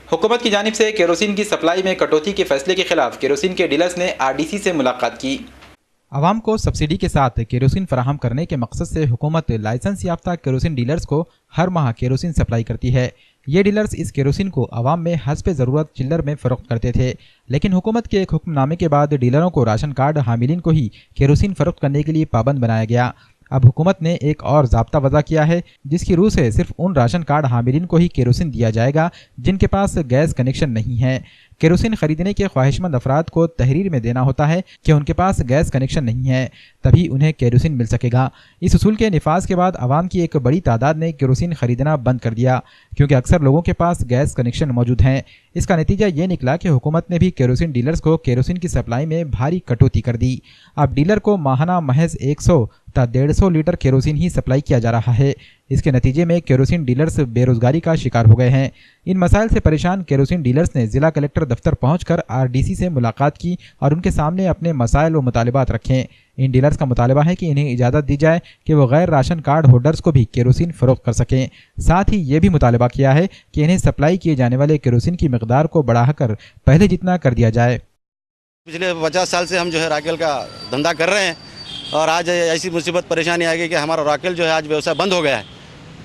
हुकूमत की जानिब से केरोसिन की सप्लाई में कटौती के फैसले के खिलाफ केरोसिन के डीलर्स ने आरडीसी से मुलाकात की। आवाम को सब्सिडी के साथ केरोसिन फराहम करने के मकसद से हुकूमत लाइसेंस याफ्ता केरोसिन डीलर्स को हर माह केरोसिन सप्लाई करती है। ये डीलर्स इस केरोसिन को आवाम में हस्ब ज़रूरत चिल्लर में फरोख्त करते थे, लेकिन हुकूमत के एक हुक्मनामे के बाद डीलरों को राशन कार्ड हामिलीन को ही केरोसिन फरोख्त करने के लिए पाबंद बनाया गया। अब हुकूमत ने एक और ज़ाब्ता वज़ा किया है, जिसकी रूह से सिर्फ उन राशन कार्ड हामिलीन को ही केरोसिन दिया जाएगा जिनके पास गैस कनेक्शन नहीं है। केरोसिन खरीदने के ख्वाहिशमंद अफराद को तहरीर में देना होता है कि उनके पास गैस कनेक्शन नहीं है, तभी उन्हें केरोसिन मिल सकेगा। इस उसूल के निफाज के बाद आवाम की एक बड़ी तादाद ने केरोसिन खरीदना बंद कर दिया, क्योंकि अक्सर लोगों के पास गैस कनेक्शन मौजूद हैं। इसका नतीजा ये निकला कि हुकूमत ने भी केरोसिन डीलर्स को केरोसिन की सप्लाई में भारी कटौती कर दी। अब डीलर को माहाना महज 100 ता 150 लीटर केरोसिन ही सप्लाई किया जा रहा है। इसके नतीजे में केरोसिन डीलर्स बेरोजगारी का शिकार हो गए हैं। इन मसाइल से परेशान केरोसिन डीलर्स ने जिला कलेक्टर दफ्तर पहुंचकर आरडीसी से मुलाकात की और उनके सामने अपने मसाइल व मुतालिबात रखे। इन डीलर्स का मुतालबा है कि इन्हें इजाज़त दी जाए कि वो गैर राशन कार्ड होल्डर्स को भी केरोसिन फरोख्त कर सकें। साथ ही ये भी मुतालबा किया है कि इन्हें सप्लाई किए जाने वाले केरोसिन की मिकदार को बढ़ाकर पहले जितना कर दिया जाए। पिछले 50 साल से हम जो है राकेल का धंधा कर रहे हैं और आज ऐसी मुसीबत परेशानी आ गई कि हमारा राकेल जो है आज व्यवसाय बंद हो गया है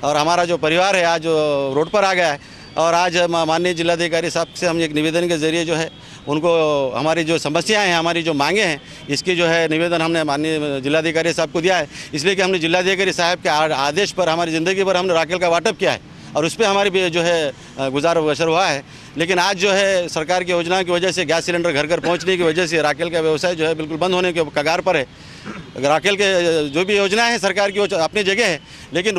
और हमारा जो परिवार है आज रोड पर आ गया है। और आज माननीय जिलाधिकारी साहब से हम एक निवेदन के ज़रिए जो है उनको हमारी जो समस्याएं हैं, हमारी जो मांगे हैं, इसकी जो है निवेदन हमने माननीय जिलाधिकारी साहब को दिया है। इसलिए कि हमने जिलाधिकारी साहब के आदेश पर हमारी ज़िंदगी भर हमने राकेल का वाटप किया है और उस पर हमारी भी जो है गुजार बसर हुआ है। लेकिन आज जो है सरकार की योजना की वजह से गैस सिलेंडर घर घर पहुंचने की वजह से राकेल का व्यवसाय जो है बिल्कुल बंद होने के कगार पर है। राकेल के जो भी योजना है सरकार की वो अपनी जगह है, लेकिन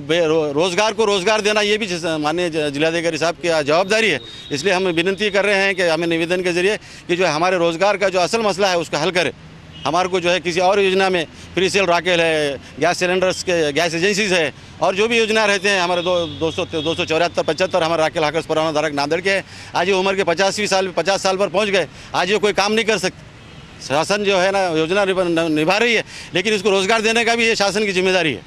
रोज़गार को रोज़गार देना ये भी माननीय जिलाधिकारी साहब की जवाबदारी है। इसलिए हम विनती कर रहे हैं कि हमें निवेदन के ज़रिए कि जो है हमारे रोज़गार का जो असल मसला है उसका हल करें। हमारे को जो है किसी और योजना में फ्री सेल राकेल है, गैस सिलेंडर्स के गैस एजेंसीज है और जो भी योजना रहते हैं हमारे 274-75 हमारे राकेल हाकर्स परवाना धारक नांदेड़ के हैं। आज ये उम्र के 50 साल पर पहुंच गए, आज ये कोई काम नहीं कर सकते। शासन जो है ना योजना निभा रही है, लेकिन इसको रोज़गार देने का भी ये शासन की जिम्मेदारी है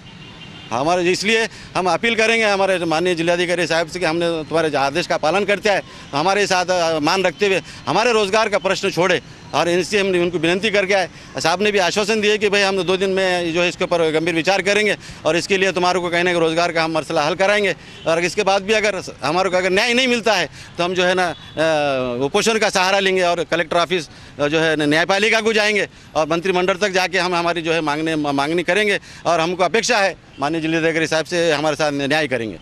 हमारे। इसलिए हम अपील करेंगे हमारे माननीय जिलाधिकारी साहब से कि हमने तुम्हारे आदेश का पालन करते हैं, तो हमारे साथ मान रखते हुए हमारे रोज़गार का प्रश्न छोड़े। और इनसे हमने उनको विनती करके आए, साहब ने भी आश्वासन दिए कि भाई हम 2 दिन में जो है इसके ऊपर गंभीर विचार करेंगे और इसके लिए तुम्हारे को कहीं ना कहीं रोज़गार का हम मसला हल कराएंगे। और इसके बाद भी अगर हमारे को अगर न्याय नहीं मिलता है तो हम जो है ना उपोषण का सहारा लेंगे और कलेक्टर ऑफिस जो है न्यायपालिका को जाएंगे और मंत्रिमंडल तक जाके हम हमारी जो है मांगनी करेंगे और हमको अपेक्षा है माननीय जिलाधिकारी साहब से हमारे साथ न्याय करेंगे।